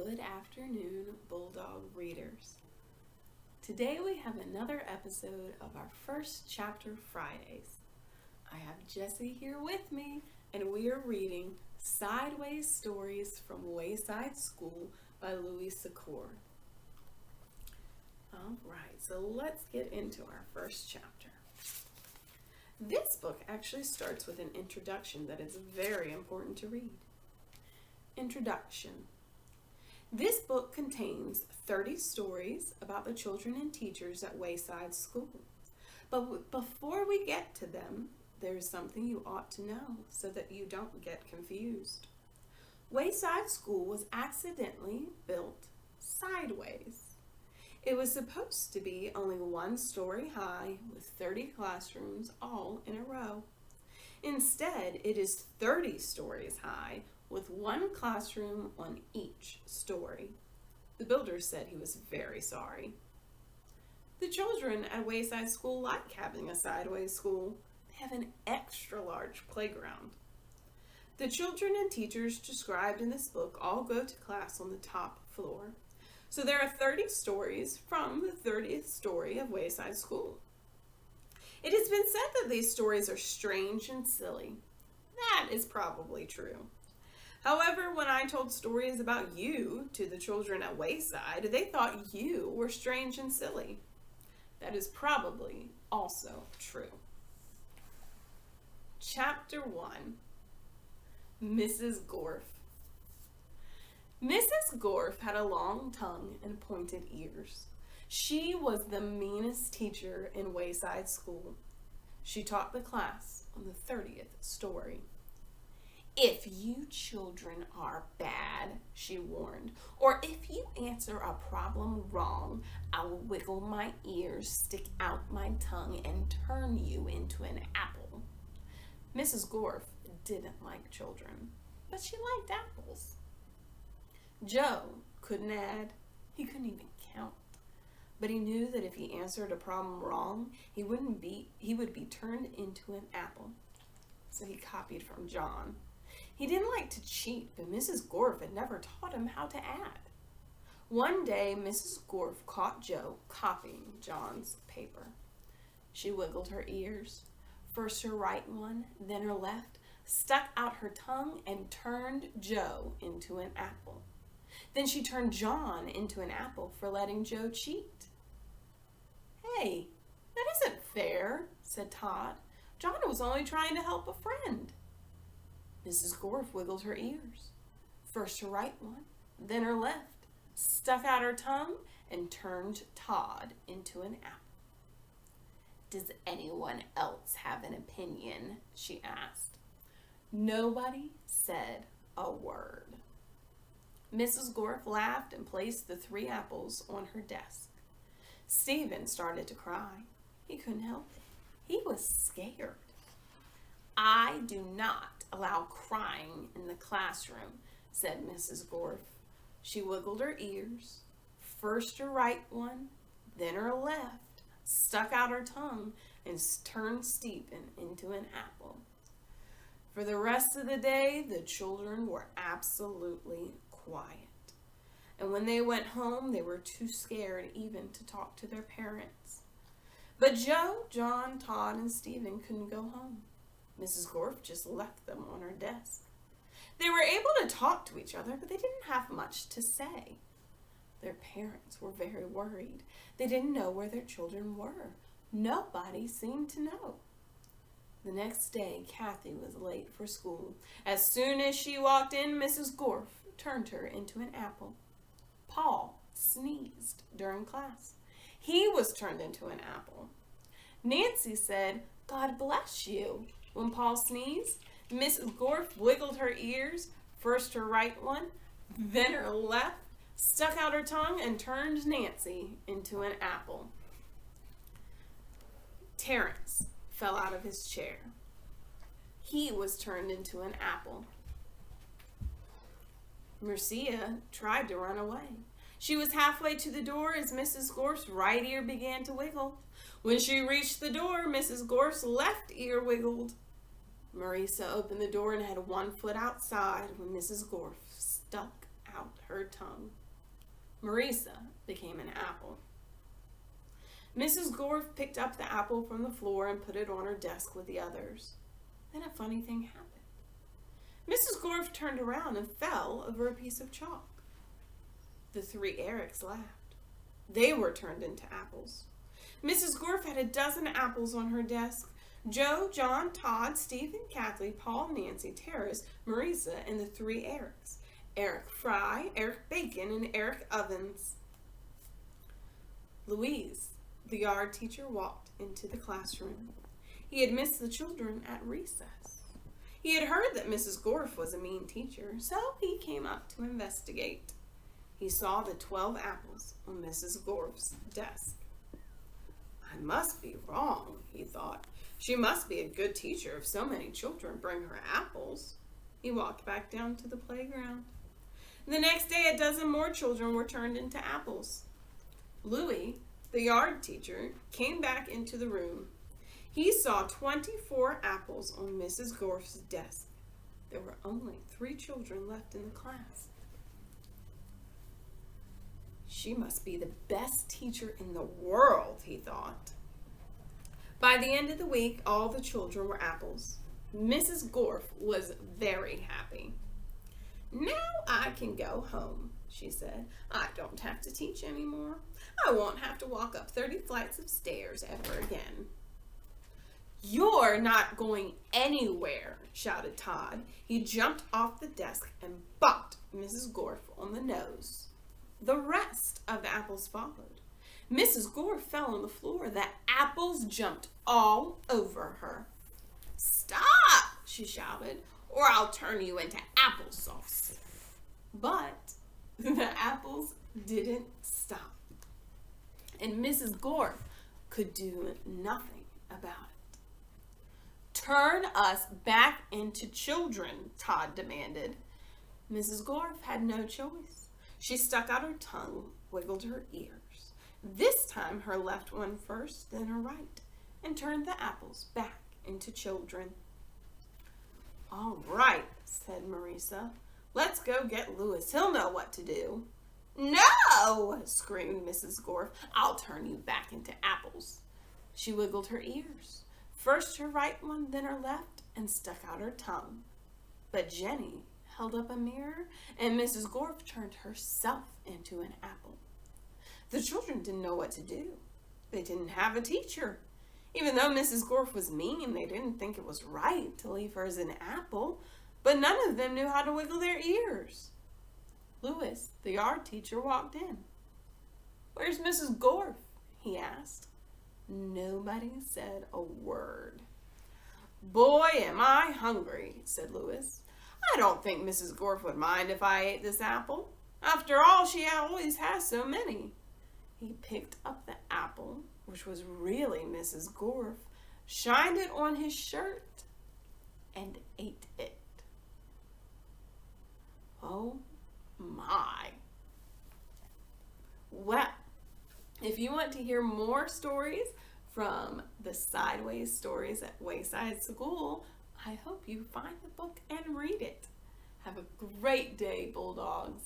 Good afternoon, Bulldog readers. Today we have another episode of our First Chapter Fridays. I have Jessie here with me, and we are reading Sideways Stories from Wayside School by Louis Sachar. Alright, so let's get into our first chapter. This book actually starts with an introduction that is very important to read. Introduction. This book contains 30 stories about the children and teachers at Wayside School. But before we get to them, there's something you ought to know so that you don't get confused. Wayside School was accidentally built sideways. It was supposed to be only one story high with 30 classrooms all in a row. Instead, it is 30 stories high with one classroom on each story. The builder said he was very sorry. The children at Wayside School like having a sideways school. They have an extra large playground. The children and teachers described in this book all go to class on the top floor. So there are 30 stories from the 30th story of Wayside School. It has been said that these stories are strange and silly. That is probably true. However, when I told stories about you to the children at Wayside, they thought you were strange and silly. That is probably also true. Chapter 1. Mrs. Gorf. Mrs. Gorf had a long tongue and pointed ears. She was the meanest teacher in Wayside School. She taught the class on the 30th story. "If you children are bad," she warned, "or if you answer a problem wrong, I will wiggle my ears, stick out my tongue, and turn you into an apple." Mrs. Gorf didn't like children, but she liked apples. Joe couldn't add. He couldn't even count. But he knew that if he answered a problem wrong, he would be turned into an apple. So he copied from John. He didn't like to cheat, but Mrs. Gorf had never taught him how to add. One day, Mrs. Gorf caught Joe copying John's paper. She wiggled her ears, first her right one, then her left, stuck out her tongue, and turned Joe into an apple. Then she turned John into an apple for letting Joe cheat. "Hey, that isn't fair," said Todd. "John was only trying to help a friend." Mrs. Gorf wiggled her ears, first her right one, then her left, stuck out her tongue, and turned Todd into an apple. "Does anyone else have an opinion?" she asked. Nobody said a word. Mrs. Gorf laughed and placed the 3 apples on her desk. Stephen started to cry. He couldn't help it. He was scared. "I do not allow crying in the classroom," said Mrs. Gorf. She wiggled her ears, first her right one, then her left, stuck out her tongue, and turned Stephen into an apple. For the rest of the day, the children were absolutely quiet. And when they went home, they were too scared even to talk to their parents. But Joe, John, Todd, and Stephen couldn't go home. Mrs. Gorf just left them on her desk. They were able to talk to each other, but they didn't have much to say. Their parents were very worried. They didn't know where their children were. Nobody seemed to know. The next day, Kathy was late for school. As soon as she walked in, Mrs. Gorf turned her into an apple. Paul sneezed during class. He was turned into an apple. Nancy said, "God bless you," when Paul sneezed. Mrs. Gorf wiggled her ears, first her right one, then her left, stuck out her tongue, and turned Nancy into an apple. Terrence fell out of his chair. He was turned into an apple. Marcia tried to run away. She was halfway to the door as Mrs. Gorf's right ear began to wiggle. When she reached the door, Mrs. Gorf's left ear wiggled. Marisa opened the door and had one foot outside when Mrs. Gorf stuck out her her tongue. Marisa became an apple. Mrs. Gorf picked up the apple from the floor and put it on her desk with the others. Then a funny thing happened. Mrs. Gorf turned around and fell over a piece of chalk. The three Erics laughed. They were turned into apples. Mrs. Gorf had a dozen apples on her desk. Joe, John, Todd, Stephen, Kathleen, Paul, Nancy, Terrace, Marisa, and the three Erics. Eric Fry, Eric Bacon, and Eric Ovens. Louise, the yard teacher, walked into the classroom. He had missed the children at recess. He had heard that Mrs. Gorf was a mean teacher, so he came up to investigate. He saw the 12 apples on Mrs. Gorf's desk. I must be wrong, he thought. She must be a good teacher if so many children bring her apples. He walked back down to the playground. The next day, a dozen more children were turned into apples. Louis, the yard teacher, came back into the room. He saw 24 apples on Mrs. Gorf's desk. There were only 3 children left in the class. She must be the best teacher in the world, he thought. By the end of the week, all the children were apples. Mrs. Gorf was very happy. Now I can go home, she said. I don't have to teach anymore. I won't have to walk up 30 flights of stairs ever again. You're not going anywhere, shouted Todd. He jumped off the desk and bopped Mrs. Gorf on the nose. The rest of the apples followed. Mrs. Gorf fell on the floor. The apples jumped all over her. Stop, she shouted, or I'll turn you into applesauce. But the apples didn't stop, and Mrs. Gorf could do nothing about it. Turn us back into children, Todd demanded. Mrs. Gorf had no choice. She stuck out her tongue, wiggled her ears. This time her left one first, then her right, and turned the apples back into children. All right, said Marisa. Let's go get Louis. He'll know what to do. No, screamed Mrs. Gorf. I'll turn you back into apples. She wiggled her ears, first her right one, then her left, and stuck out her tongue. But Jenny held up a mirror, and Mrs. Gorf turned herself into an apple. The children didn't know what to do. They didn't have a teacher. Even though Mrs. Gorf was mean, they didn't think it was right to leave her as an apple, but none of them knew how to wiggle their ears. Louis, the yard teacher, walked in. Where's Mrs. Gorf? He asked. Nobody said a word. Boy, am I hungry, said Louis. I don't think Mrs. Gorf would mind if I ate this apple. After all, she always has so many. He picked up the apple, which was really Mrs. Gorf, shined it on his shirt, and ate it. Oh my. Well, if you want to hear more stories from the Sideways Stories at Wayside School, I hope you find the book and read it. Have a great day, Bulldogs.